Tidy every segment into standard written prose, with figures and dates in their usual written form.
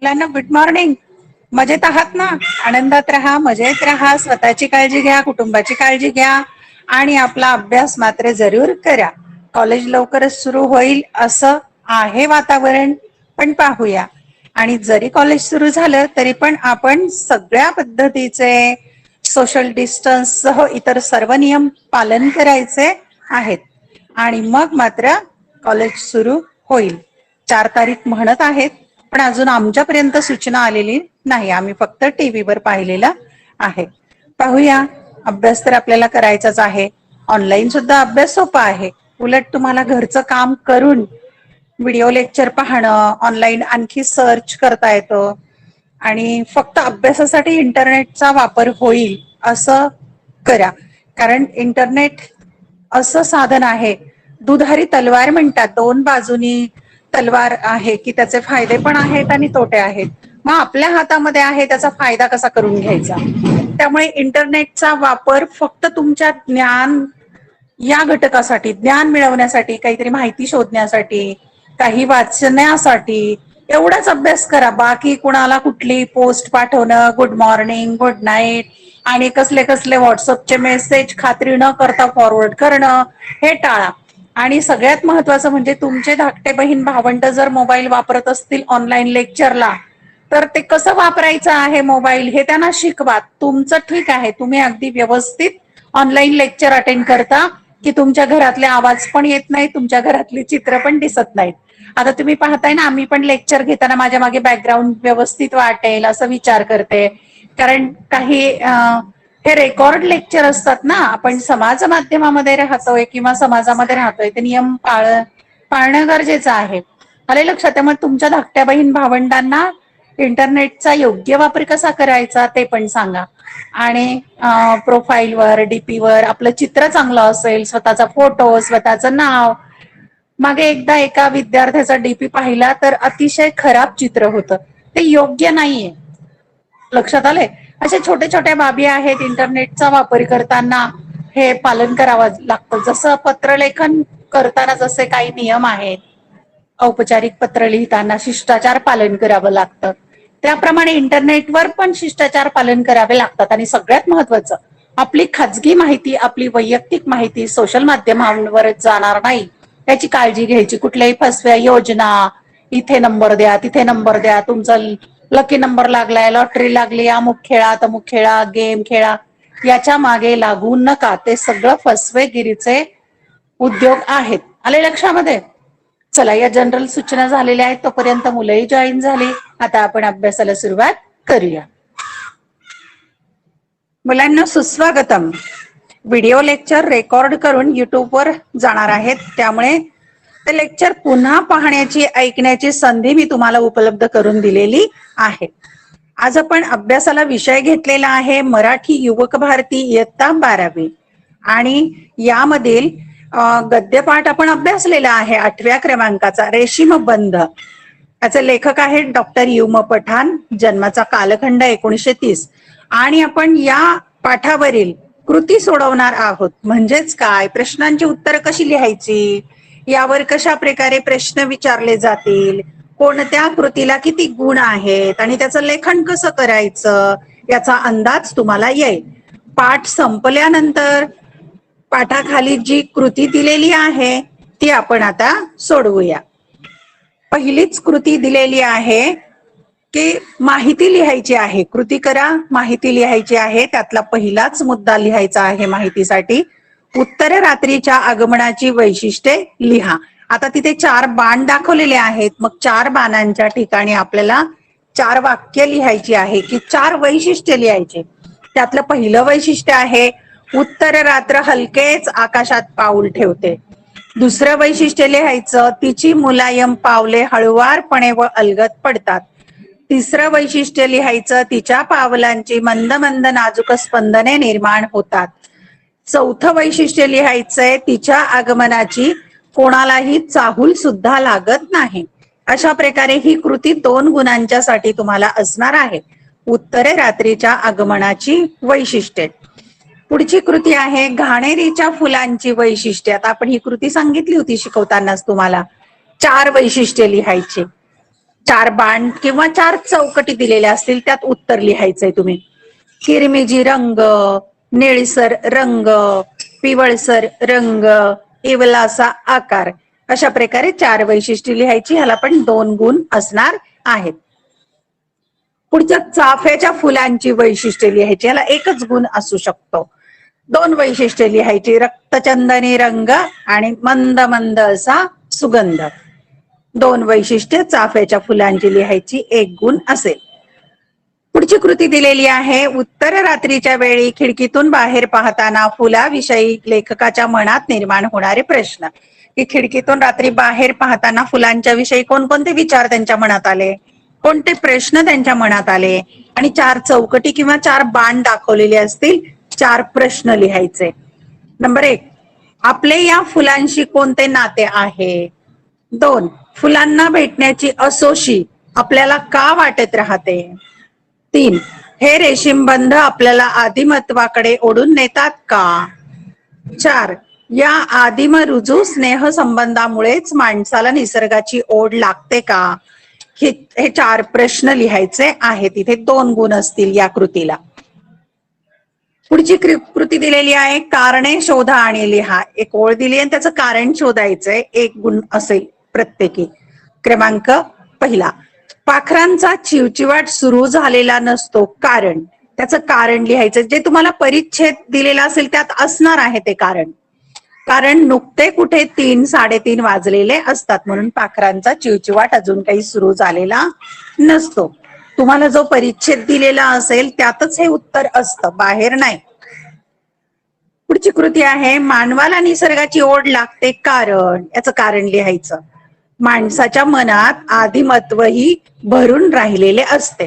मुलांना good morning. मजेत आहात ना? आनंदात राहा, मजेत राहा, स्वतःची काळजी घ्या, कुटुंबाची काळजी घ्या आणि आपला अभ्यास मात्र जरूर करा. कॉलेज लवकरच सुरू होईल असं आहे वातावरण, पण पाहूया. आणि जरी कॉलेज सुरू झालं तरी पण आपण सगळ्या पद्धतीचे सोशल डिस्टन्स सह इतर सर्व नियम पालन करायचे आहेत. आणि मग मात्र कॉलेज सुरू होईल. 4 तारीख म्हणत आहेत, पण अजून आमच्यापर्यंत सूचना आलेली नाही. आम्ही फक्त टीव्हीवर पाहिलेलं आहे. पाहूया. अभ्यास तर आपल्याला करायचाच आहे. ऑनलाईन सुद्धा अभ्यास सोपा आहे. उलट तुम्हाला घरचं काम करून व्हिडिओ लेक्चर पाहणं, ऑनलाईन आणखी सर्च करता येतं आणि फक्त अभ्यासासाठी इंटरनेटचा वापर होईल असं करा. कारण इंटरनेट असं साधन आहे, दुधारी तलवार म्हणतात, दोन बाजूनी तलवार आहे की त्याचे फायदे पण आहेत आणि तोटे आहेत. मग आपल्या हातामध्ये आहे त्याचा फायदा कसा करून घ्यायचा. त्यामुळे इंटरनेटचा वापर फक्त तुमच्या ज्ञान या घटकासाठी, ज्ञान मिळवण्यासाठी, काहीतरी माहिती शोधण्यासाठी, काही वाचण्यासाठी एवढाच अभ्यास करा. बाकी कुणाला कुठली पोस्ट पाठवणं, गुड मॉर्निंग, गुड नाईट आणि कसले कसले व्हॉट्सअपचे मेसेज खात्री न करता फॉरवर्ड करणं हे टाळा. आणि सगळ्यात महत्वाचं म्हणजे तुमचे धाकटे बहीण भावंड जर मोबाईल वापरत असतील ऑनलाईन लेक्चरला, तर ते कसं वापरायचं आहे मोबाईल हे त्यांना शिकवा. तुमचं ठीक आहे, तुम्ही अगदी व्यवस्थित ऑनलाईन लेक्चर अटेंड करता की तुमच्या घरातले आवाज पण येत नाही, तुमच्या घरातली चित्र पण दिसत नाहीत. आता तुम्ही पाहताय ना, आम्ही पण लेक्चर घेताना माझ्या मागे बॅकग्राऊंड व्यवस्थित वाटेल असं विचार करते. कारण काही हे रेकॉर्ड लेक्चर असतात ना, आपण समाज माध्यमामध्ये राहतोय किंवा समाजामध्ये राहतोय, ते नियम पाळणं गरजेचं आहे. आले लक्षात? त्यामुळे तुमच्या धाकट्या बहीण भावंडांना इंटरनेटचा योग्य वापर कसा करायचा ते पण सांगा. आणि प्रोफाईलवर, डीपीवर आपलं चित्र चांगलं असेल, स्वतःचा फोटो, स्वतःचं नाव. मागे एकदा एका विद्यार्थ्याचा डीपी पाहिला तर अतिशय खराब चित्र होतं. ते योग्य नाहीये. लक्षात आलंय? अशा छोट्या छोट्या बाबी आहेत इंटरनेटचा वापर करताना हे पालन करावं लागतं. जसं पत्रलेखन करताना जसे काही नियम आहेत, औपचारिक पत्र लिहिताना शिष्टाचार पालन करावं लागतं, त्याप्रमाणे इंटरनेटवर पण शिष्टाचार पालन करावे लागतात. आणि सगळ्यात महत्वाचं, आपली खाजगी माहिती, आपली वैयक्तिक माहिती सोशल माध्यमांवर जाणार नाही याची काळजी घ्यायची. कुठल्याही फसव्या योजना, इथे नंबर द्या, तिथे नंबर द्या, तुमचा लकी नंबर लागलाय, लॉटरी लागली, अमुक खेळा, तमुक खेळा, गेम खेळा, याच्या मागे लागू नका. ते सगळं फसवेगिरीचे उद्योग आहेत. आले लक्षामध्ये? चला, या जनरल सूचना झालेल्या आहेत. तोपर्यंत मुलंही जॉईन झाली. आता आपण अभ्यासाला सुरुवात करूया. मुलांना सुस्वागतम. व्हिडिओ लेक्चर रेकॉर्ड करून युट्यूबवर जाणार आहेत, त्यामुळे ते लेक्चर पुन्हा पाहण्याची, ऐकण्याची संधी मी तुम्हाला उपलब्ध करून दिलेली आहे. आज आपण अभ्यासाला विषय घेतलेला आहे मराठी युवक भारती इयत्ता 12वी आणि यामधील गद्यपाठ आपण अभ्यासलेला आहे 8व्या क्रमांकाचा, रेशीम बंध. याचे लेखक आहेत डॉक्टर युम पठाण. जन्माचा कालखंड 1930. आणि आपण या पाठावरील कृती सोडवणार आहोत. म्हणजेच काय, प्रश्नांची उत्तरं कशी लिहायची, यावर कशा प्रकारे प्रश्न विचारले जातील, कोणत्या कृतीला किती गुण आहेत आणि त्याचं लेखन कसं करायचं याचा अंदाज तुम्हाला येईल. पाठ संपल्यानंतर पाठाखाली जी कृती दिलेली आहे ती आपण आता सोडवूया. पहिलीच कृती दिलेली आहे की माहिती लिहायची आहे. कृती करा, माहिती लिहायची आहे. त्यातला पहिलाच मुद्दा लिहायचा आहे माहितीसाठी, उत्तर रात्रीच्या आगमनाची वैशिष्ट्ये लिहा. आता तिथे 4 बाण दाखवलेले आहेत. मग 4 बाणांच्या ठिकाणी आपल्याला 4 वाक्य लिहायची आहे की 4 वैशिष्ट्य लिहायचे. त्यातलं पहिलं वैशिष्ट्य आहे, उत्तर रात्र हलकेच आकाशात पाऊल ठेवते. दुसरं वैशिष्ट्य लिहायचं, तिची मुलायम पावले हळुवारपणे व अलगद पडतात. तिसरं वैशिष्ट्य लिहायचं, तिच्या पावलांची मंद मंद नाजूक स्पंदने निर्माण होतात. चौथं वैशिष्ट्य लिहायचंय, तिच्या आगमनाची कोणालाही चाहूल सुद्धा लागत नाही. अशा प्रकारे ही कृती 2 गुणांच्या साठी तुम्हाला असणार आहे. उत्तरे रात्रीच्या आगमनाची वैशिष्ट्ये. पुढची कृती आहे घाणेरीच्या फुलांची वैशिष्ट्ये. आता आपण ही कृती सांगितली होती शिकवतानाच तुम्हाला. 4 वैशिष्ट्ये लिहायची. 4 बाण किंवा 4 चौकटी दिलेल्या असतील, त्यात उत्तर लिहायचंय तुम्ही. किरमिजी रंग, निळसर रंग, पिवळसर रंग, इवलासा आकार, अशा प्रकारे 4 वैशिष्ट्ये लिहायची. ह्याला पण 2 गुण असणार आहेत. पुढच्या चाफ्याच्या फुलांची वैशिष्ट्ये लिहायची. ह्याला 1च गुण असू शकतो. 2 वैशिष्ट्ये लिहायची. रक्तचंदनी रंग आणि मंद मंद असा सुगंध. 2 वैशिष्ट्ये चाफ्याच्या फुलांची लिहायची. 1 गुण असेल. पुढची कृती दिलेली आहे. उत्तर रात्रीच्या वेळी खिडकीतून बाहेर पाहताना फुलाविषयी लेखकाच्या मनात निर्माण होणारे प्रश्न. की खिडकीतून रात्री बाहेर पाहताना फुलांच्या विषयी कोणकोणते विचार त्यांच्या मनात आले, कोणते प्रश्न त्यांच्या मनात आले, आणि 4 चौकटी किंवा 4 बाण दाखवलेले असतील. 4 प्रश्न लिहायचे. नंबर 1, आपले या फुलांशी कोणते नाते आहे? 2, फुलांना भेटण्याची असोशी आपल्याला का वाटत राहते? 3, हे रेशीमबंध आपल्याला आदिमत्वाकडे ओढून नेतात का? 4, या आदिम रुजू स्नेह संबंधामुळेच माणसाला निसर्गाची ओढ लागते का? हे 4 प्रश्न लिहायचे आहेत. इथे 2 गुण असतील या कृतीला. पुढची कृती दिलेली आहे. कारणे शोधा आणि लिहा. एक ओळ दिली आणि त्याचं कारण शोधायचंय. 1 गुण असेल प्रत्येकी. क्रमांक 1, पाखरांचा चिवचिवाट सुरू झालेला नसतो. कारण, त्याचं कारण लिहायचं. जे तुम्हाला परिच्छेद दिलेला असेल त्यात असणार आहे ते कारण. कारण नुकते कुठे 3, 3:30 वाजलेले असतात, म्हणून पाखरांचा चिवचिवाट अजून काही सुरू झालेला नसतो. तुम्हाला जो परिच्छेद दिलेला असेल त्यातच हे उत्तर असतं, बाहेर नाही. पुढची कृती आहे. मानवाला निसर्गाची ओढ लागते कारण, याचं कारण लिहायचं. माणसाच्या मनात आदिमत्व ही भरून राहिलेले असते.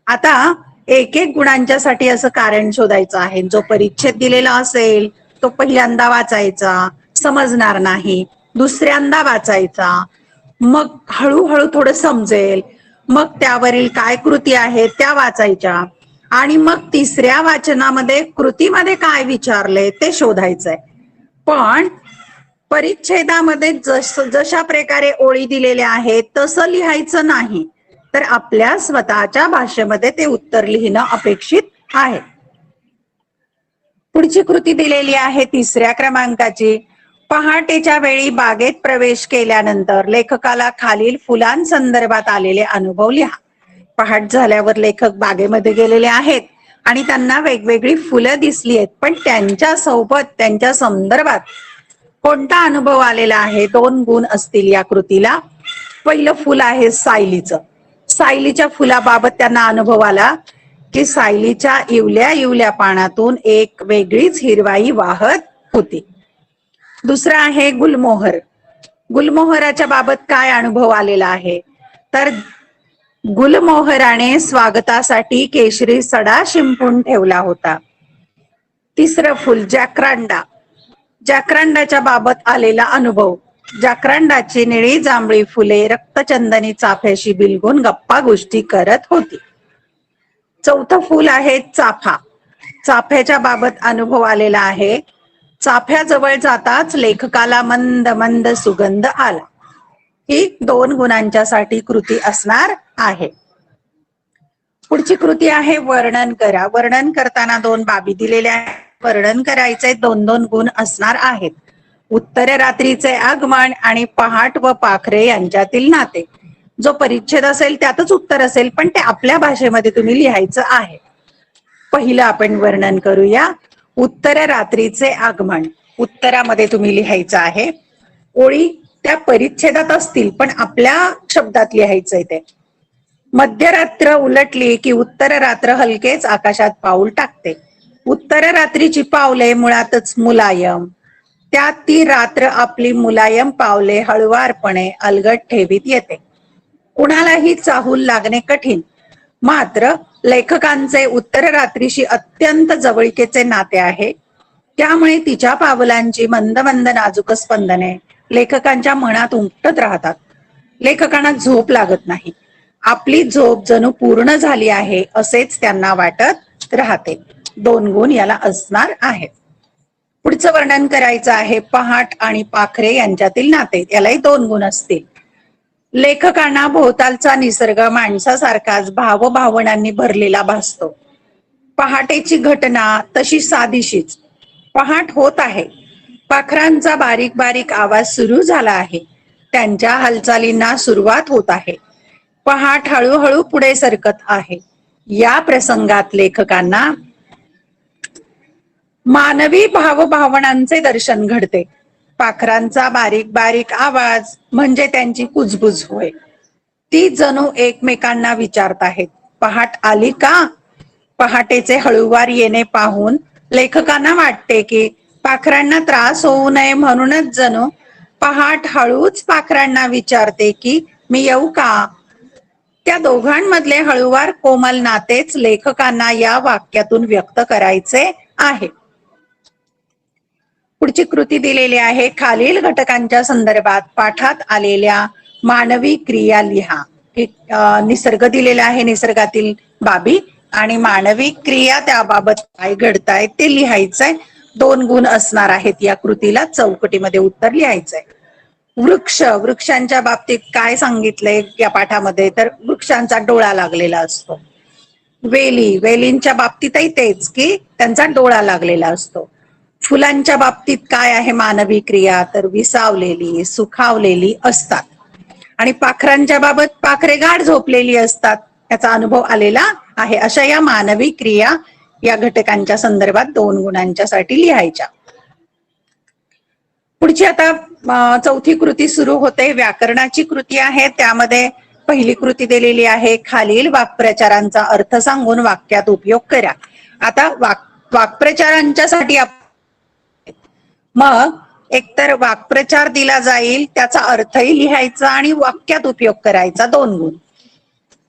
आता 1-1 गुणांच्या साठी असं कारण शोधायचं आहे. जो परिच्छेद दिलेला असेल तो पहिल्यांदा वाचायचा, समजणार नाही. दुसऱ्यांदा वाचायचा, मग हळूहळू थोडं समजेल. मग त्यावरील काय कृती आहेत त्या वाचायच्या, आणि मग 3ऱ्या वाचनामध्ये कृतीमध्ये काय विचारले ते शोधायचंय. पण परिच्छेदामध्ये जशा प्रकारे ओळी दिलेल्या आहेत तसं लिहायचं नाही, तर आपल्या स्वतःच्या भाषेमध्ये ते उत्तर लिहिणं अपेक्षित आहे. पुढची कृती दिलेली आहे 3ऱ्या क्रमांकाची. पहाटेच्या वेळी बागेत प्रवेश केल्यानंतर लेखकाला खालील फुलांसंदर्भात आलेले अनुभव लिहा. पहाट झाल्यावर लेखक बागेमध्ये गेलेले आहेत आणि त्यांना वेगवेगळी फुलं दिसली आहेत, पण त्यांच्या सोबत त्यांच्या संदर्भात कोणता अनुभव आलेला आहे? 2 गुण असतील या कृतीला. पहिलं फुल आहे सायलीचं. सायलीच्या फुलाबाबत त्यांना अनुभव आला की सायलीच्या इवल्या इवल्या पानातून एक वेगळीच हिरवाई वाहत होती. दुसरं आहे गुलमोहर. गुलमोहराच्या बाबत काय अनुभव आलेला आहे? तर गुलमोहराने स्वागतासाठी केशरी सडा शिंपून ठेवला होता. तिसरं फुल जॅकरांडा. जॅकरांडाच्या बाबत आलेला अनुभव. जॅकरांडाची निळी जांभळी फुले रक्तचंदनी चाफ्याशी बिलगून गप्पा गोष्टी करत होती. चौथं फुल आहे चाफा. चाफ्याच्या बाबत अनुभव आलेला आहे. चाफ्याजवळ जाताच लेखकाला मंद मंद सुगंध आला. ही 2 गुणांच्या साठी कृती असणार आहे. पुढची कृती आहे वर्णन करा. वर्णन करताना 2 बाबी दिलेल्या आहेत. वर्णन करायचे 2-2 गुण असणार आहेत. उत्तर रात्रीचे आगमन आणि पहाट व पाखरे यांच्यातील नाते. जो परिच्छेद असेल त्यातच उत्तर असेल, पण ते आपल्या भाषेमध्ये तुम्ही लिहायचं आहे. पहिलं आपण वर्णन करूया. उत्तर रात्रीचे आगमन. उत्तरामध्ये तुम्ही लिहायचं आहे. ओळी त्या परिच्छेदात असतील पण आपल्या शब्दात लिहायचंय ते. मध्यरात्र उलटली की उत्तर रात्र हलकेच आकाशात पाऊल टाकते. उत्तर रात्रीची पावले मुळातच मुलायम. त्यात ती रात्र आपली मुलायम पावले हळुवारपणे अलगद ठेवीत येते. कुणालाही चाहूल लागणे कठीण. मात्र लेखकांचे उत्तर रात्रीशी अत्यंत जवळीकेचे नाते आहे. त्यामुळे तिच्या पावलांची मंद मंद नाजूक स्पंदने लेखकांच्या मनात उमटत राहतात. लेखकांना झोप लागत नाही. आपली झोप जणू पूर्ण झाली आहे असेच त्यांना वाटत राहते. 2 गुण याला असणार आहेत. पुढचं वर्णन करायचं आहे पहाट आणि पाखरे यांच्यातील नाते. यालाही 2 गुण असतील. लेखकांना भोवतालचा निसर्ग माणसासारखाच भावभावनांनी भरलेला भासतो. पहाटेची घटना तशी साधीशीच. पहाट होत आहे. पाखरांचा बारीक बारीक आवाज सुरू झाला आहे. त्यांच्या हालचालींना सुरुवात होत आहे. पहाट हळूहळू पुढे सरकत आहे. या प्रसंगात लेखकांना मानवी भावभावनांचे दर्शन घडते. पाखरांचा बारीक बारीक आवाज म्हणजे त्यांची कुजबुज होय. ती जणू एकमेकांना विचारत आहेत, पहाट आली का? पहाटेचे हळूवार येणे पाहून लेखकांना वाटते की पाखरांना त्रास होऊ नये म्हणूनच जणू पहाट हळूच पाखरांना विचारते की मी येऊ का? त्या दोघांमधले हळूवार कोमल नातेच लेखकांना या वाक्यातून व्यक्त करायचे आहे. पुढची कृती दिलेली आहे. खालील घटकांच्या संदर्भात पाठात आलेल्या मानवी क्रिया लिहा. निसर्ग दिलेला आहे, निसर्गातील बाबी आणि मानवी क्रिया त्याबाबत काय घडताय ते लिहायचंय. 2 गुण असणार आहेत या कृतीला. चौकटीमध्ये उत्तर लिहायचंय. वृक्षांच्या बाबतीत काय सांगितलंय या पाठामध्ये, तर वृक्षांचा डोळा लागलेला असतो. वेलींच्या बाबतीतही तेच की त्यांचा डोळा लागलेला असतो. फुलांच्या बाबतीत काय आहे मानवी क्रिया, तर विसावलेली सुखावलेली असतात. आणि पाखरांच्या बाबत पाखरे गाढ झोपलेली असतात, याचा अनुभव आलेला आहे. अशा या मानवी क्रिया या घटकांच्या संदर्भात 2 गुणांच्या साठी लिहायच्या. पुढची आता चौथी कृती सुरू होते. व्याकरणाची कृती आहे. त्यामध्ये पहिली कृती दिलेली आहे. खालील वाक्प्रचारांचा अर्थ सांगून वाक्यात उपयोग करा. आता वाक्प्रचारांच्या साठी मग एकतर वाक्प्रचार दिला जाईल, त्याचा अर्थही लिहायचा आणि वाक्यात उपयोग करायचा, 2 गुण.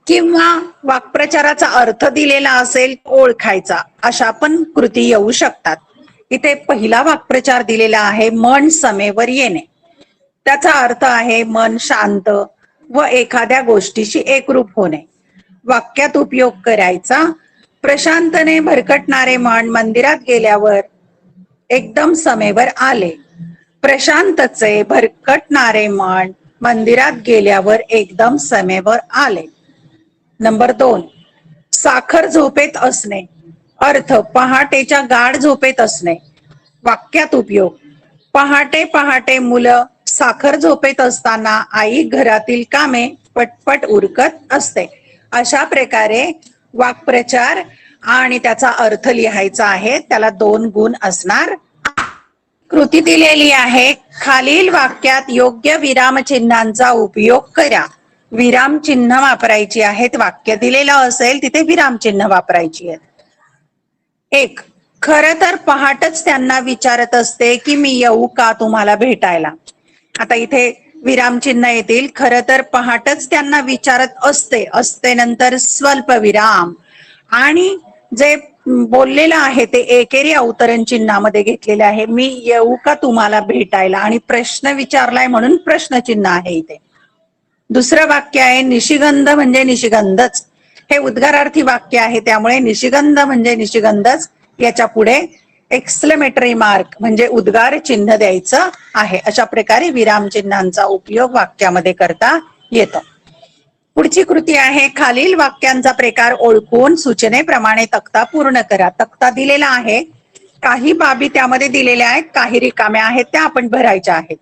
किंवा वाक्प्रचाराचा अर्थ दिलेला असेल ओळखायचा, अशा पण कृती येऊ शकतात. इथे पहिला वाक्प्रचार दिलेला आहे, मन समेवर येणे. त्याचा अर्थ आहे मन शांत व एखाद्या गोष्टीशी एकरूप होणे. वाक्यात उपयोग करायचा. प्रशांतने भरकटणारे मन मंदिरात गेल्यावर एकदम समेवर आले. प्रशांतचे भरकटणारे मन मंदिरात गेल्यावर एकदम समेवर आले. नंबर 2, साखर झोपेत असणे. अर्थ पहाटेच्या गाढ झोपेत असणे. वाक्यात उपयोग, पहाटे पहाटे मुलं साखर झोपेत असताना आई घरातील कामे पटपट उरकत असते. अशा प्रकारे वाक्प्रचार आणि त्याचा अर्थ लिहायचा आहे. त्याला 2 गुण असणार. कृती दिलेली आहे. खालील वाक्यात योग्य विरामचिन्हांचा उपयोग करा. विरामचिन्ह वापरायची आहेत. वाक्य दिलेलं असेल तिथे विरामचिन्ह वापरायची आहेत. 1, खर तर पहाटच त्यांना विचारत असते की मी येऊ का तुम्हाला भेटायला. आता इथे विरामचिन्ह येतील. खर तर पहाटच त्यांना विचारत असते नंतर स्वल्प विराम आणि जे बोललेलं आहे ते एकेरी अवतरण चिन्हामध्ये घेतलेले आहे. मी येऊ का तुम्हाला भेटायला आणि प्रश्न विचारलाय म्हणून प्रश्नचिन्ह आहे इथे. दुसरं वाक्य आहे निशिगंध म्हणजे निशिगंधच. हे उद्गारार्थी वाक्य आहे, त्यामुळे निशिगंध म्हणजे निशिगंधच याच्या पुढे एक्सक्लेमेटरी मार्क म्हणजे उद्गार चिन्ह द्यायचं आहे. अशा प्रकारे विरामचिन्हांचा उपयोग वाक्यामध्ये करता येतो. पुढची कृती आहे. खालील वाक्यांचा प्रकार ओळखून सूचनेप्रमाणे तक्ता पूर्ण करा. तक्ता दिलेला आहे. काही बाबी त्यामध्ये दिलेल्या आहेत, काही रिकाम्या आहेत, त्या आपण भरायच्या आहेत.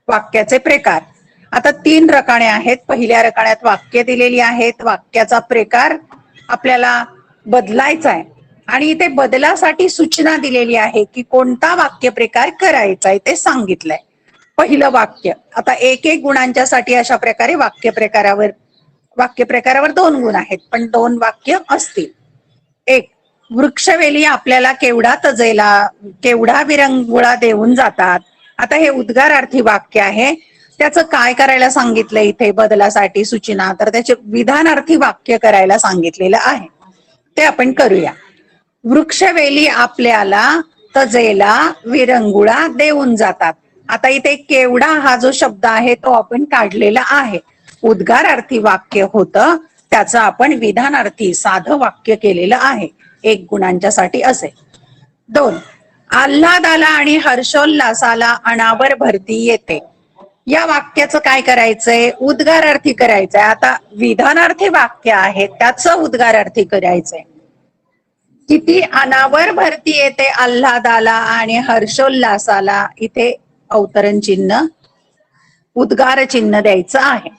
वाक्याचे प्रकार आता 3 रकाने आहेत. पहिल्या रकान्यात वाक्य दिलेली आहेत. वाक्याचा प्रकार आपल्याला बदलायचा आहे आणि इथे बदलासाठी सूचना दिलेली आहे की कोणता वाक्य प्रकार करायचा आहे ते सांगितलंय. पहिलं वाक्य आता 1-1 गुणांच्या साठी अशा प्रकारे वाक्य प्रकारावर 2 गुण आहेत, पण 2 वाक्य असतील. 1, वृक्षवेली आपल्याला केवढा तजेला केवढा विरंगुळा देऊन जातात. आता हे उद्गारार्थी वाक्य आहे. त्याचं काय करायला सांगितलं इथे बदलासाठी सूचना, तर त्याचे विधानार्थी वाक्य करायला सांगितलेलं आहे. ते आपण करूया. वृक्षवेली आपल्याला तजेला विरंगुळा देऊन जातात. आता इथे केवढा हा जो शब्द आहे तो आपण काढलेला आहे. उद्गारार्थी वाक्य होतं, त्याचं आपण विधानार्थी साधं वाक्य केलेलं आहे. 1 गुणांच्या साठी असे. 2, आल्हादाला आणि हर्षोल्लासाला अनावर भरती येते. या वाक्याचं काय करायचंय, उद्गारार्थी करायचंय. आता विधानार्थी वाक्य आहे त्याचं उद्गारार्थी करायचंय. किती अनावर भरती येते आल्हादाला आणि हर्षोल्लासाला, इथे अवतरण चिन्ह उद्गार चिन्ह द्यायचं आहे.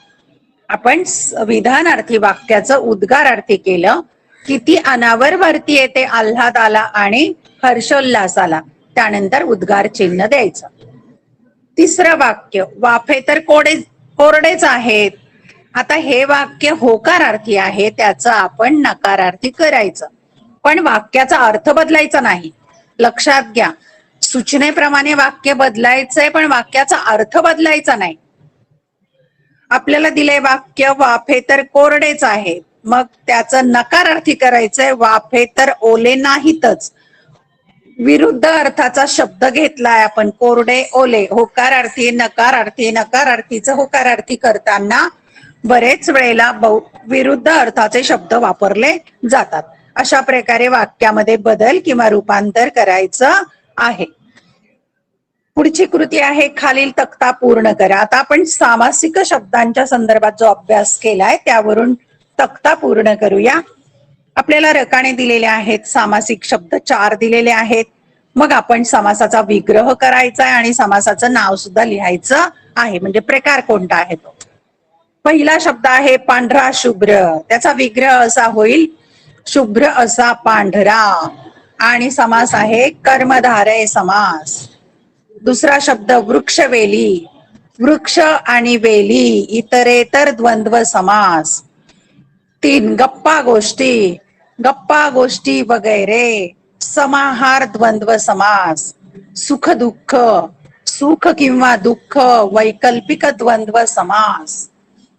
आपण विधानार्थी वाक्याचं उद्गारार्थी केलं. किती अनावर भरती येते आल्हादाला आणि हर्षोल्लासाला, त्यानंतर उद्गार चिन्ह द्यायचं. तिसरं वाक्य, वाफे तर कोरडेच आहेत. आता हे वाक्य होकारार्थी आहे, त्याचं आपण नकारार्थी करायचं, पण वाक्याचा अर्थ बदलायचा नाही. लक्षात घ्या, सूचनेप्रमाणे वाक्य बदलायचंय पण वाक्याचा अर्थ बदलायचा नाही. आपल्याला दिलंय वाक्य वाफे तर कोरडेच आहेत, मग त्याचं नकारार्थी करायचंय वाफे तर ओले नाहीतच. विरुद्ध अर्थाचा शब्द घेतलाय आपण, कोरडे ओले, होकारार्थी नकारार्थी, नकारार्थीचं होकारार्थी करताना बरेच वेळेला विरुद्ध अर्थाचे शब्द वापरले जातात. अशा प्रकारे वाक्यामध्ये बदल किंवा रूपांतर करायचं आहे. पुढची कृती आहे, खालील तक्ता पूर्ण करा. आता आपण सामासिक शब्दांच्या संदर्भात जो अभ्यास केलाय त्यावरून तक्ता पूर्ण करूया. आपल्याला रकाने दिलेले आहेत, सामासिक शब्द 4 दिलेले आहेत. मग आपण समासाचा विग्रह करायचा आहे आणि समासाचं नाव सुद्धा लिहायचं आहे, म्हणजे प्रकार कोणता आहे तो. पहिला शब्द आहे पांढरा शुभ्र, त्याचा विग्रह असा होईल शुभ्र असा पांढरा, आणि समास आहे कर्मधारय समास. दुसरा शब्द वृक्षवेली, वृक्ष आणि वेली इतरेतर द्वंद्व समास. 3 गप्पा गोष्टी, गप्पा गोष्टी वगैरे समाहार द्वंद्व समास. सुख दुःख, सुख किंवा दुःख वैकल्पिक द्वंद्व समास.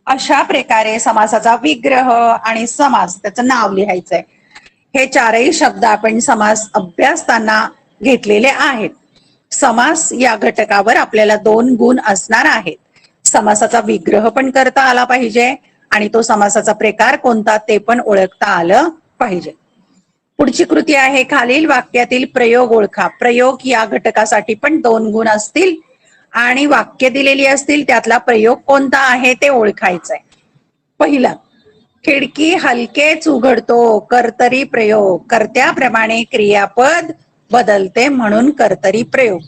अशा प्रकारे समासाचा विग्रह आणि समास, त्याचं नाव लिहायचंय. हे 4ही शब्द आपण समास अभ्यासताना घेतलेले आहेत. समास या घटकावर आपल्याला 2 गुण असणार आहेत. समासाचा विग्रह पण करता आला पाहिजे आणि तो समासाचा प्रकार कोणता ते पण ओळखता आलं पाहिजे. पुढची कृती आहे, खालील वाक्यातील प्रयोग ओळखा. प्रयोग या घटकासाठी पण 2 गुण असतील आणि वाक्य दिलेली असतील, त्यातला प्रयोग कोणता आहे ते ओळखायचंय. पहिला, खिडकी हलकेच उघडतो, कर्तरी प्रयोग. कर्त्याप्रमाणे क्रियापद बदलते म्हणून कर्तरी प्रयोग.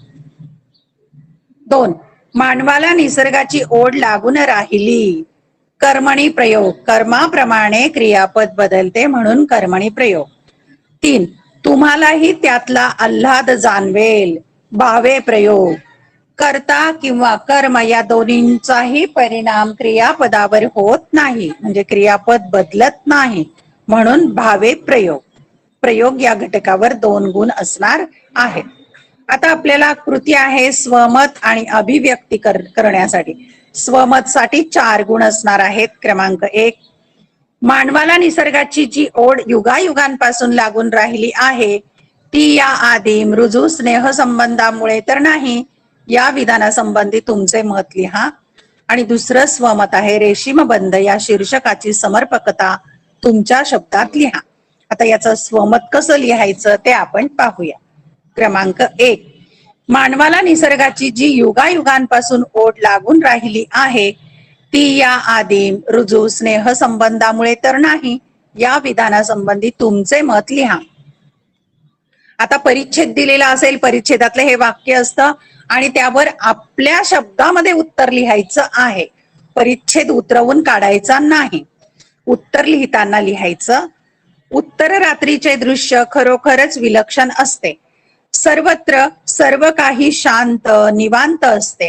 2, मानवाला निसर्गाची ओढ लागून राहिली, कर्मणी प्रयोग. कर्माप्रमाणे क्रियापद बदलते म्हणून कर्मणी प्रयोग. 3, तुम्हालाही त्यातला आल्हाद जाणवेल, भावे प्रयोग. कर्ता किंवा कर्म या दोन्हींचाही परिणाम क्रियापदावर होत नाही, म्हणजे क्रियापद बदलत नाही म्हणून भावे प्रयोग. प्रयोग या घटकावर 2 गुण असणार आहेत. आता आपल्याला कृती आहे स्वमत आणि अभिव्यक्ती करण्यासाठी. स्वमत साठी 4 गुण असणार आहेत. क्रमांक 1, मानवाला निसर्गाची जी ओढ युगायुगांपासून लागून राहिली आहे ती या आधी मृदू स्नेह संबंधामुळे तर नाही, या विधानासंबंधी तुमचे मत लिहा. आणि दुसरं स्वमत आहे रेशीम बंध या शीर्षकाची समर्पकता तुमच्या शब्दात लिहा. आता याचं स्वमत कसं लिहायचं ते आपण पाहूया. क्रमांक 1, मानवाला निसर्गाची जी युगायुगांपासून ओढ लागून राहिली आहे ती या आधी रुजू स्नेह संबंधामुळे तर नाही, या विधानासंबंधी तुमचे मत लिहा. आता परिच्छेद दिलेला असेल, परिच्छेदातलं हे वाक्य असतं आणि त्यावर आपल्या शब्दामध्ये उत्तर लिहायचं आहे. परिच्छेद उतरवून काढायचा नाही. उत्तर लिहिताना लिहायचं, उत्तर रात्रीचे दृश्य खरोखरच विलक्षण असते. सर्वत्र सर्व काही शांत निवांत असते.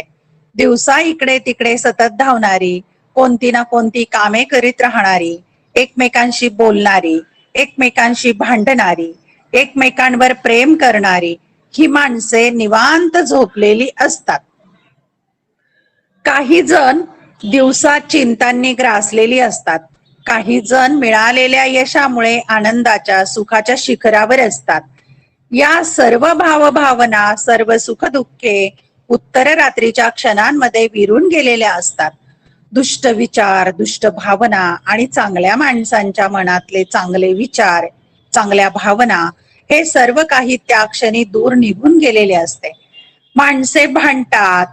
दिवसा इकडे तिकडे सतत धावणारी, कोणती ना कोणती कामे करीत राहणारी, एकमेकांशी बोलणारी, एकमेकांशी भांडणारी, एकमेकांवर प्रेम करणारी ही माणसे निवांत झोपलेली असतात. काही जण दिवसा चिंतांनी ग्रासलेली असतात. काही जण मिळालेल्या यशामुळे आनंदाच्या सुखाच्या शिखरावर असतात. या सर्व भावभावना, सर्व सुख दुःखे उत्तर रात्रीच्या क्षणांमध्ये विरून गेलेल्या असतात. दुष्ट विचार, दुष्ट भावना आणि चांगल्या माणसांच्या मनातले चांगले विचार, चांगल्या भावना हे सर्व काही त्या क्षणी दूर निघून गेलेले असते. माणसे भांडतात,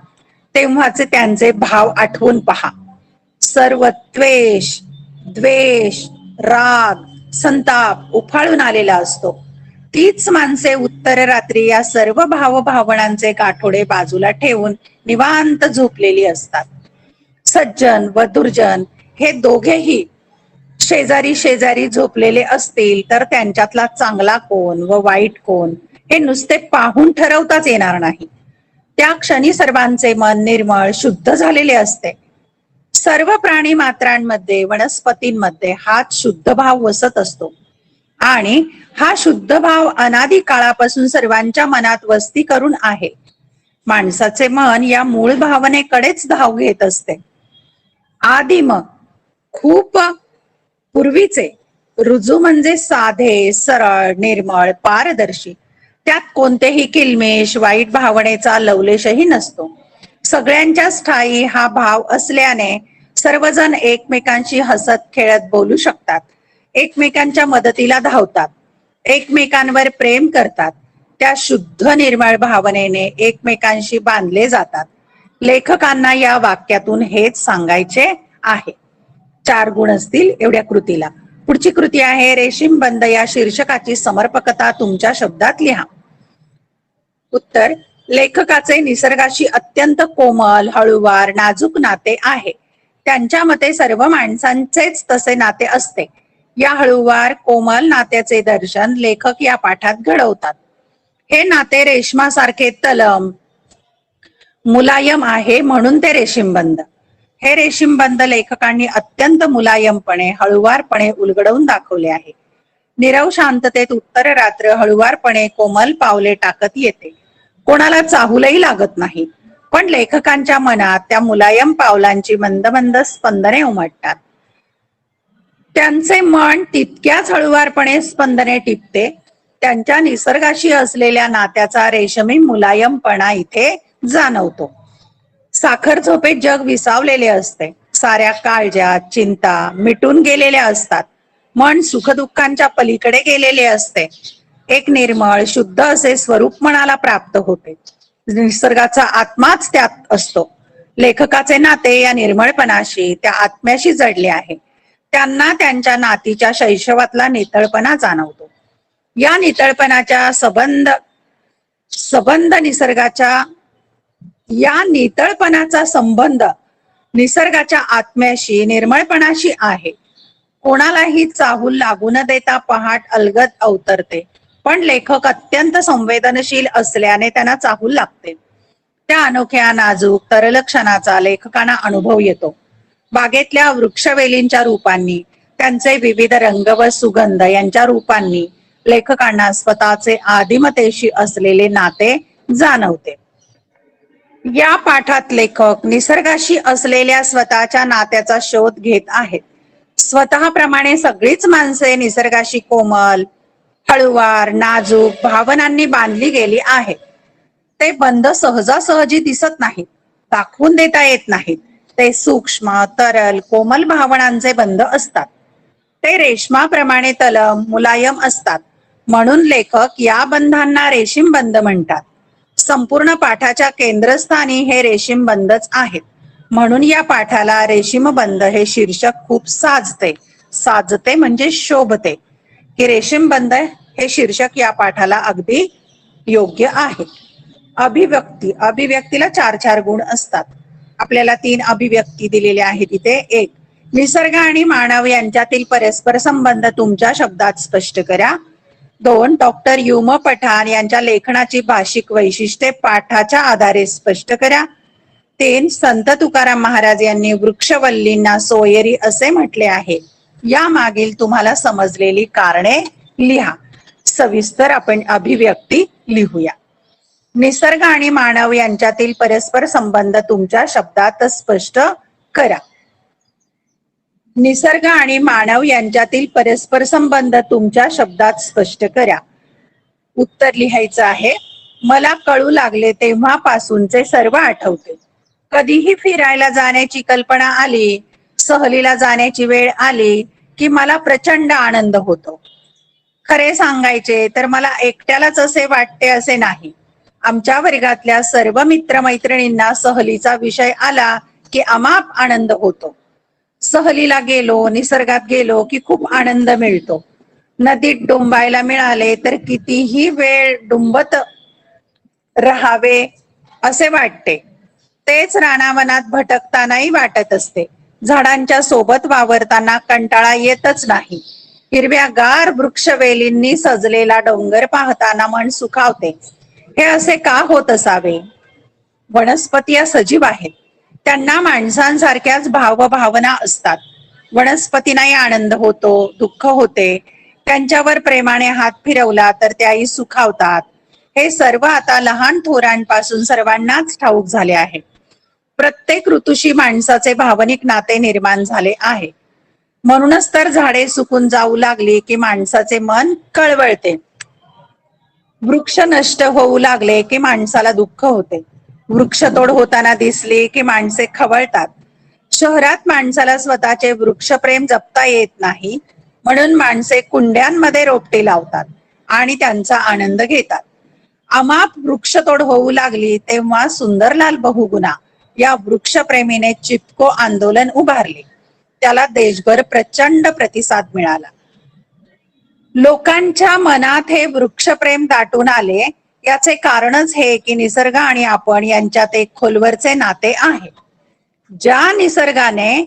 तेव्हाचे त्यांचे भाव आठवून पहा. सर्व त्वेष, द्वेष, राग, संताप उफाळून आलेला असतो. तीच माणसे उत्तर रात्री या सर्व भावभावनांचे गाठोडे बाजूला ठेवून निवांत झोपलेली असतात. सज्जन व दुर्जन हे दोघेही शेजारी शेजारी झोपलेले असतील तर त्यांच्यातला चांगला कोण व वाईट कोण हे नुसते पाहून ठरवताच येणार नाही. त्या क्षणी सर्वांचे मन निर्मळ शुद्ध झालेले असते. सर्व प्राणी मात्रांमध्ये वनस्पतींमध्ये हाच शुद्ध भाव वसत असतो आणि हा शुद्ध भाव अनादी काळापासून सर्वांच्या मनात वस्ती करून आहे. माणसाचे मन या मूळ भावनेकडेच धाव घेत असते. आदिम खूप पूर्वीचे रुजू म्हणजे साधे, सरळ, निर्मळ, पारदर्शी. त्यात कोणतेही किलमेश, वाईट भावनेचा लवलेशही नसतो. सगळ्यांच्याच ठायी हा भाव असल्याने सर्वजण एकमेकांशी हसत खेळत बोलू शकतात, एकमेकांच्या मदतीला धावतात, एकमेकांवर प्रेम करतात. त्या शुद्ध निर्मळ भावनेने एकमेकांशी बांधले जातात. लेखकांना या वाक्यातून हेच सांगायचे आहे. 4 गुण असतील एवढ्या कृतीला. पुढची कृती आहे रेशीम बंद या शीर्षकाची समर्पकता तुमच्या शब्दात लिहा. उत्तर: लेखकाचे निसर्गाशी अत्यंत कोमल, हळूवार, नाजूक नाते आहे. त्यांच्या मते सर्व माणसांचेच तसे नाते असते. या हळूवार कोमल नात्याचे दर्शन लेखक या पाठात घडवतात. हे नाते रेशमासारखे तलम, मुलायम आहे म्हणून ते रेशीमबंद. हे रेशीमबंद लेखकांनी अत्यंत मुलायमपणे, हळुवारपणे उलगडवून दाखवले आहे. नीरव शांततेत उत्तर रात्र हळुवारपणे कोमल पावले टाकत येते. कोणाला चाहूलही लागत नाही, पण लेखकांच्या मनात त्या मुलायम पावलांची मंद मंद स्पंदने उमटतात. त्यांचे मन तितक्याच हळुवारपणे स्पंदने टिपते. त्यांच्या निसर्गाशी असलेल्या नात्याचा रेशमी मुलायमपणा इथे जाणवतो. साखर झोपेत जग विसावलेले असते. साऱ्या काळज्या, चिंता मिटून गेलेल्या असतात. मन सुखदुःखांच्या पलीकडे गेलेले असते. एक निर्मळ, शुद्ध असे स्वरूप मनाला प्राप्त होते. निसर्गाचा आत्माच त्यात असतो. लेखकाचे नाते या निर्मळपणाशी, त्या आत्म्याशी जडले आहे. त्यांना त्यांच्या नातीच्या शैशवातला नितळपणा जाणवतो. या नितळपणाच्या नितळपणाचा संबंध निसर्गाच्या आत्म्याशी, निर्मळपणाशी आहे. कोणालाही चाहूल लागू न देता पहाट अलगद अवतरते, पण लेखक अत्यंत संवेदनशील असल्याने त्यांना चाहूल लागते. त्या अनोख्या, नाजूक, तरल क्षणाचा लेखकांना अनुभव येतो. बागेतल्या वृक्षवेलींच्या रूपांनी, त्यांचे विविध रंग व सुगंध यांच्या रूपांनी लेखकांना स्वतःचे आदिमतेशी असलेले नाते जाणवते. या पाठात लेखक निसर्गाशी असलेल्या स्वतःच्या नात्याचा शोध घेत आहेत. स्वतःप्रमाणे सगळीच माणसे निसर्गाशी कोमल, हळुवार, नाजूक भावनांनी बांधली गेली आहेत. ते बंध सहजासहजी दिसत नाहीत, दाखवून देता येत नाहीत. ते सूक्ष्म, तरल, कोमल भावनांचे बंध असतात. ते रेशमाप्रमाणे तलम, मुलायम असतात. म्हणून लेखक या बंधांना रेशीम बंध म्हणतात. संपूर्ण पाठाच्या केंद्रस्थानी हे रेशीम बंधच आहेत. म्हणून या पाठाला रेशीम बंध हे शीर्षक खूप साजते म्हणजे शोभते. हे रेशीम बंध हे शीर्षक या पाठाला अगदी योग्य आहे. अभिव्यक्तीला 4 गुण असतात. आपल्याला 3 अभिव्यक्ती दिलेल्या आहेत इथे. 1. निसर्ग आणि मानव यांच्यातील परस्पर संबंध तुमच्या शब्दात स्पष्ट करा. 2. डॉक्टर युम पठाण यांच्या लेखनाची भाषिक वैशिष्ट्ये पाठाच्या आधारे स्पष्ट करा. 3. संत तुकाराम महाराज यांनी वृक्षवल्लींना सोयरी असे म्हटले आहे. या मागील तुम्हाला समजलेली कारणे लिहा. सविस्तर आपण अभिव्यक्ती लिहूया. निसर्ग आणि मानव यांच्यातील परस्पर संबंध तुमच्या शब्दात स्पष्ट करा. निसर्ग आणि मानव यांच्यातील परस्पर संबंध तुमच्या शब्दात स्पष्ट करा. उत्तर लिहायचं आहे. मला कळू लागले तेव्हापासूनचे सर्व आठवते. कधीही फिरायला जाण्याची कल्पना आली, सहलीला जाण्याची वेळ आली की मला प्रचंड आनंद होतो. खरे सांगायचे तर मला एकट्यालाच असे वाटते असे नाही. आमच्या वर्गातल्या सर्व मित्रमैत्रिणींना सहलीचा विषय आला की अमाप आनंद होतो. सहलीला गेलो, निसर्गात गेलो की खूप आनंद मिळतो. नदीत डुंबायला मिळाले तर कितीही वेळ डुंबत राहावे असे वाटते. तेच रानावनात भटकतानाही वाटत असते. झाडांच्या सोबत वावरताना कंटाळा येतच नाही. हिरव्यागार वृक्षवेलींनी सजलेला डोंगर पाहताना मन सुखावते. हे असे का होत असावे? वनस्पती या सजीव आहेत. त्यांना माणसांसारख्याच भावभावना असतात. वनस्पतींनाही आनंद होतो, दुःख होते. त्यांच्यावर प्रेमाने हात फिरवला तर त्याही सुखावतात. हे सर्व आता लहान थोरांपासून सर्वांनाच ठाऊक झाले आहे. प्रत्येक ऋतूशी माणसाचे भावनिक नाते निर्माण झाले आहे. म्हणूनच तर झाडे सुकून जाऊ लागली की माणसाचे मन कळवळते. वृक्ष नष्ट होऊ लागले की माणसाला दुःख होते. वृक्षतोड होताना दिसली की माणसे खवळतात. शहरात माणसाला स्वतःचे वृक्षप्रेम जपता येत नाही, म्हणून माणसे कुंड्यांमध्ये रोपटे लावतात आणि त्यांचा आनंद घेतात. अमाप वृक्षतोड होऊ लागली तेव्हा सुंदरलाल बहुगुणा या वृक्षप्रेमीने चिपको आंदोलन उभारले. त्याला देशभर प्रचंड प्रतिसाद मिळाला. लोकांच्या मनात हे वृक्षप्रेम दाटून आले. याचे कारणच हे की निसर्ग आणि आपण यांच्यात एक खोलवरचे नाते आहे. ज्या निसर्गाने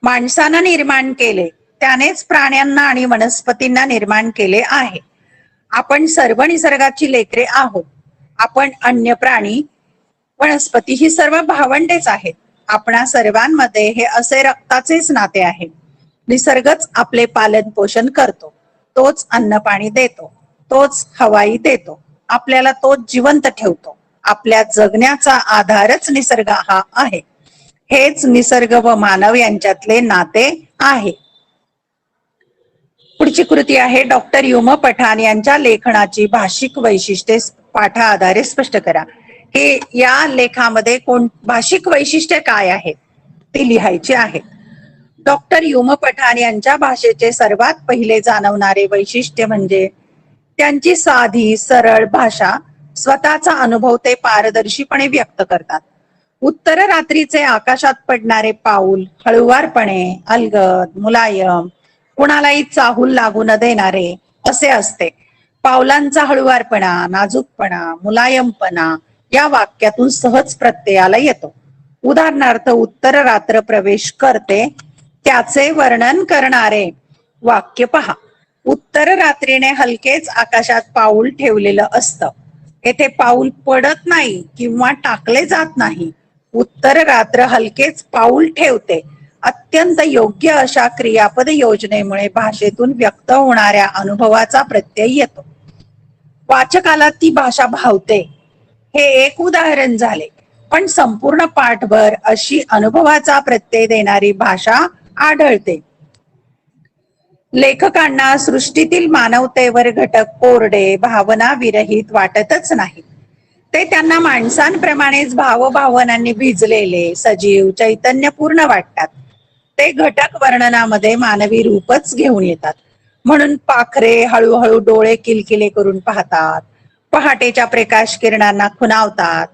माणसांना निर्माण केले त्यानेच प्राण्यांना आणि वनस्पतींना निर्माण केले आहे. आपण सर्व निसर्गाची लेकरे आहोत. आपण अन्य प्राणी, वनस्पती ही सर्व भावंडेच आहेत. आपणा सर्वांमध्ये हे असे रक्ताचेच नाते आहे. निसर्गच आपले पालन पोषण करतो. तोच अन्न पाणी देतो. तोच हवाई देतो. आपल्याला तोच जिवंत ठेवतो. आपल्या जगण्याचा आधारच निसर्ग हा आहे. हेच निसर्ग व मानव यांच्यातले नाते आहे. पुढची कृती आहे डॉक्टर युम पठाण यांच्या लेखनाची भाषिक वैशिष्ट्ये पाठा आधारे स्पष्ट करा. हे या लेखामध्ये भाषिक वैशिष्ट्य काय आहेत ते लिहायचे आहे. डॉक्टर युम पठाण यांच्या भाषेचे सर्वात पहिले जाणवणारे वैशिष्ट्य म्हणजे त्यांची साधी सरळ भाषा. स्वतःचा अनुभव ते पारदर्शीपणे व्यक्त करतात. उत्तर रात्रीचे आकाशात पडणारे पाऊल हळुवारपणे, अलगद, मुलायम, कुणालाही चाहूल लागू न देणारे असे असते. पावलांचा हळुवारपणा, नाजूकपणा, मुलायमपणा या वाक्यातून सहज प्रत्ययाला येतो. उदाहरणार्थ, उत्तर रात्र प्रवेश करते त्याचे वर्णन करणारे वाक्य पहा. उत्तर रात्रीने हलकेच आकाशात पाऊल ठेवलेलं असतं. येथे पाऊल पडत नाही किंवा टाकले जात नाही. उत्तर रात्र हलकेच पाऊल ठेवते. अत्यंत योग्य अशा क्रियापद योजनेमुळे भाषेतून व्यक्त होणाऱ्या अनुभवाचा प्रत्यय येतो. वाचकाला ती भाषा भावते. हे एक उदाहरण झाले, पण संपूर्ण पाठभर अशी अनुभवाचा प्रत्यय देणारी भाषा आढळते. लेखकांना सृष्टीतील मानवतेवर घटक कोरडे, भावना विरहित वाटतच नाही. ते त्यांना माणसांप्रमाणेच भावभावनांनी भिजलेले, सजीव, चैतन्यपूर्ण वाटतात. ते घटक वर्णनामध्ये मानवी रूपच घेऊन येतात. म्हणून पाखरे हळूहळू डोळे किलकिले करून पाहतात. पहाटेच्या प्रकाश किरणांना खुणावतात.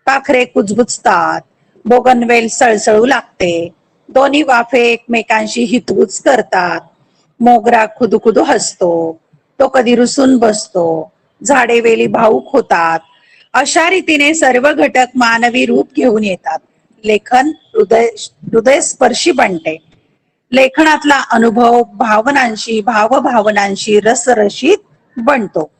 पाखरे कुजबुजतात. बोगनवेल सळसळू लागते. दोन्ही वाफे एकमेकांशी हितगुज करतात. मोगरा खुदुखुदू हसतो. तो कधी रुसून बसतो. झाडे वेली भाऊक होतात. अशा रीतीने सर्व घटक मानवी रूप घेऊन येतात. लेखन हृदयस्पर्शी बनते. लेखनातला अनुभव भावनांशी, भावभावनांशी रसरशीत बनतो.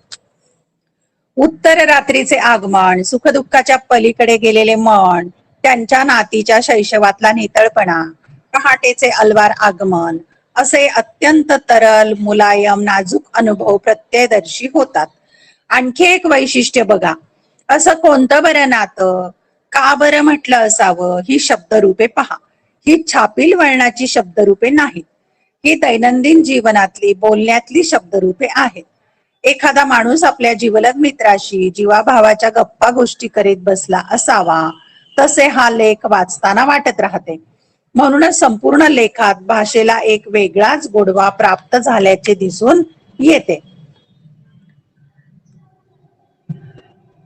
उत्तर रात्रीचे आगमन, सुखदुःखाच्या पलीकडे गेलेले मन, त्यांच्या नातीच्या शैशवातला नितळपणा, पहाटेचे अलवार आगमन असे अत्यंत तरल, मुलायम, नाजूक अनुभव प्रत्ययदर्शी होतात. आणखी एक वैशिष्ट्य बघा. असं कोणतं बरं नातं, का बरं म्हटलं असावं, ही शब्दरूपे पहा. ही छापील वळणाची शब्दरूपे नाहीत. ही दैनंदिन जीवनातली, बोलण्यातली शब्दरूपे आहेत. एखादा माणूस आपल्या जिवलग मित्राशी जीवाभावाच्या गप्पा गोष्टी करीत बसला असावा, तसे हा लेख वाचताना वाटत राहते. म्हणूनच संपूर्ण लेखात भाषेला एक वेगळाच गोडवा प्राप्त झाल्याचे दिसून येते.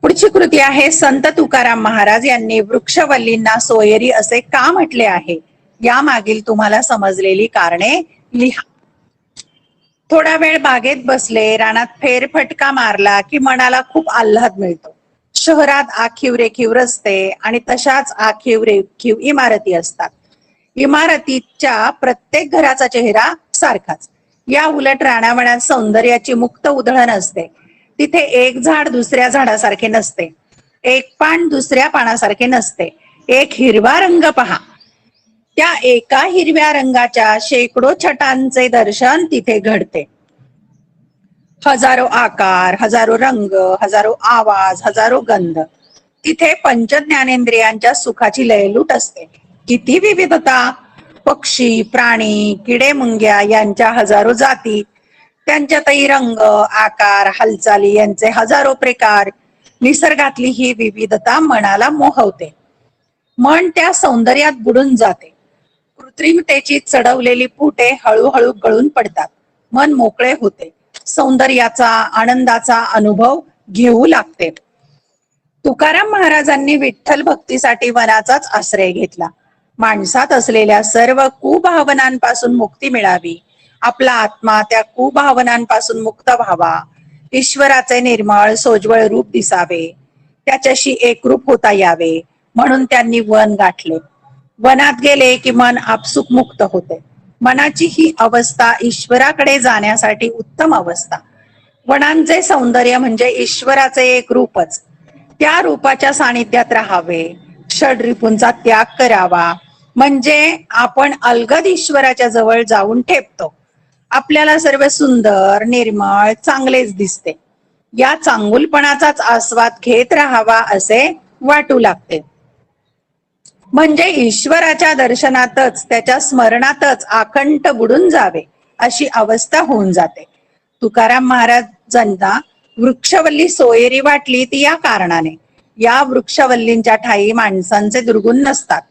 पुढची कृती आहे, संत तुकाराम महाराज यांनी वृक्षवल्लींना सोयरी असे का म्हटले आहे, या मागील तुम्हाला समजलेली कारणे लिहा. थोडा वेळ बागेत बसले, रानात फेरफटका मारला की मनाला खूप आल्हाद मिळतो. शहरात आखीव रेखीव रस्ते आणि तशाच आखीव रेखीव इमारती असतात. इमारतीच्या प्रत्येक घराचा चेहरा सारखाच. या उलट रानावनात सौंदर्याची मुक्त उधळण असते. तिथे एक झाड दुसऱ्या झाडासारखे नसते, एक पान दुसऱ्या पानासारखे नसते. एक हिरवा रंग पहा, त्या एका हिरव्या रंगाच्या शेकडो छटांचे दर्शन तिथे घडते. हजारो आकार, हजारो रंग, हजारो आवाज, हजारो गंध. तिथे पंच ज्ञानेंद्रियांच्या सुखाची लयलूट असते. किती विविधता! पक्षी, प्राणी, किडे मुंग्या यांच्या हजारो जाती, त्यांच्यातही रंग, आकार, हालचाली यांचे हजारो प्रकार. निसर्गातली ही विविधता मनाला मोहवते. मन त्या सौंदर्यात बुडून जाते. कृत्रिमतेची चढवलेली पुटे हळूहळू गळून पडतात. मन मोकळे होते. सौंदर्याचा, आनंदाचा अनुभव घेऊ लागते. तुकाराम महाराजांनी विठ्ठल भक्तीसाठी वनाचाच आश्रय घेतला. माणसात असलेल्या सर्व कुभावनांपासून मुक्ती मिळावी, आपला आत्मा त्या कुभावनांपासून मुक्त व्हावा, ईश्वराचे निर्मळ सोज्वळ रूप दिसावे, त्याच्याशी एकरूप होता यावे, म्हणून त्यांनी वन गाठले. वनात गेले की मन आपसुक मुक्त होते. मनाची ही अवस्था ईश्वराकडे जाण्यासाठी उत्तम अवस्था. वनांचे सौंदर्य म्हणजे ईश्वराचे एक रूपच. त्या रूपाच्या सानिध्यात राहावे, षड्रिपूंचा त्याग करावा, म्हणजे आपण अलगद ईश्वराच्या जवळ जाऊन ठेपतो. आपल्याला सर्व सुंदर, निर्मळ, चांगलेच दिसते. या चांगुलपणाचाच आस्वाद घेत राहावा असे वाटू लागते. म्हणजे ईश्वराच्या दर्शनातच, त्याच्या स्मरणातच आकंठ बुडून जावे अशी अवस्था होऊन जाते. तुकाराम महाराजांना वृक्षवल्ली सोयरी वाटली ती या कारणाने. या वृक्षवल्लींच्या ठाई माणसांचे दुर्गुण नसतात,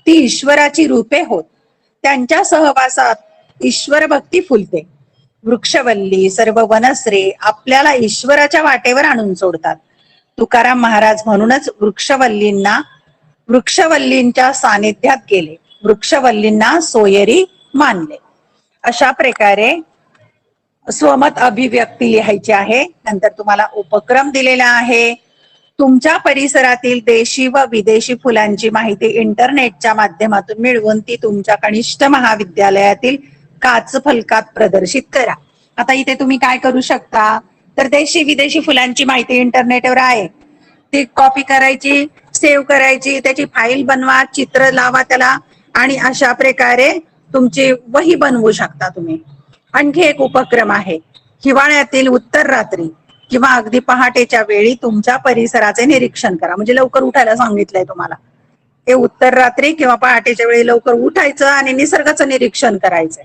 ती ईश्वराची रूपे होत. त्यांच्या सहवासात ईश्वर भक्ती फुलते. वृक्षवल्ली, सर्व वनस्रे आपल्याला ईश्वराच्या वाटेवर आणून सोडतात. तुकाराम महाराज म्हणूनच वृक्षवल्लींच्या सानिध्यात गेले, वृक्षवल्लींना सोयरी मानले. अशा प्रकारे स्वमत अभिव्यक्ती लिहायची आहे. नंतर तुम्हाला उपक्रम दिलेला आहे. तुमच्या परिसरातील देशी व विदेशी फुलांची माहिती इंटरनेटच्या माध्यमातून मिळवून ती तुमच्या कनिष्ठ महाविद्यालयातील काचफलकात प्रदर्शित करा. आता इथे तुम्ही काय करू शकता, तर देशी विदेशी फुलांची माहिती इंटरनेटवर आहे, ती कॉपी करायची, सेव्ह करायची, त्याची फाईल बनवा, चित्र लावा त्याला, आणि अशा प्रकारे तुमची वही बनवू शकता तुम्ही. आणखी एक उपक्रम आहे, हिवाळ्यातील उत्तर रात्री किंवा अगदी पहाटेच्या वेळी तुमच्या परिसराचे निरीक्षण करा. म्हणजे लवकर उठायला सांगितलंय तुम्हाला. हे उत्तर रात्री किंवा पहाटेच्या वेळी लवकर उठायचं आणि निसर्गाचं निरीक्षण करायचंय.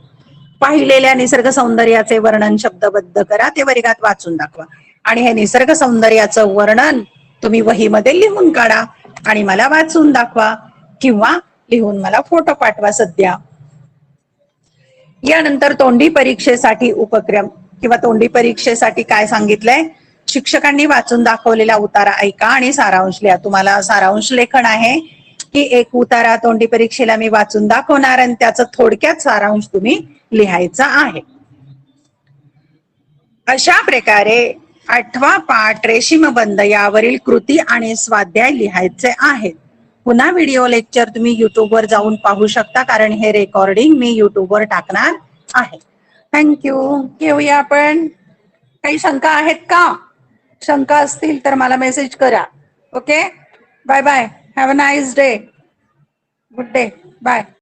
पाहिलेल्या निसर्ग सौंदर्याचे वर्णन शब्दबद्ध करा, ते वर्गात वाचून दाखवा. आणि हे निसर्ग सौंदर्याचं वर्णन तुम्ही वहीमध्ये लिहून काढा आणि मला वाचून दाखवा, किंवा लिहून मला फोटो पाठवा सध्या. यानंतर तोंडी परीक्षेसाठी उपक्रम किंवा तोंडी परीक्षेसाठी काय सांगितलंय, शिक्षकांनी वाचून दाखवलेला उतारा ऐका आणि सारांश लिहा. तुम्हाला सारांश लेखन आहे की एक उतारा तोंडी परीक्षेला मी वाचून दाखवणार आणि त्याचं थोडक्यात सारांश तुम्ही लिहायचा आहे. अशा प्रकारे 8वा पाठ रेशीमबंध यावरील कृती आणि स्वाध्याय लिहायचे आहेत. पुन्हा व्हिडिओ लेक्चर तुम्ही युट्यूबवर जाऊन पाहू शकता, कारण हे रेकॉर्डिंग मी युट्यूबवर टाकणार आहे. थँक्यू. घेऊया आपण. काही शंका आहेत का? शंका असतील तर मला मेसेज करा. Okay, bye bye. Have a nice day. Good day. Bye.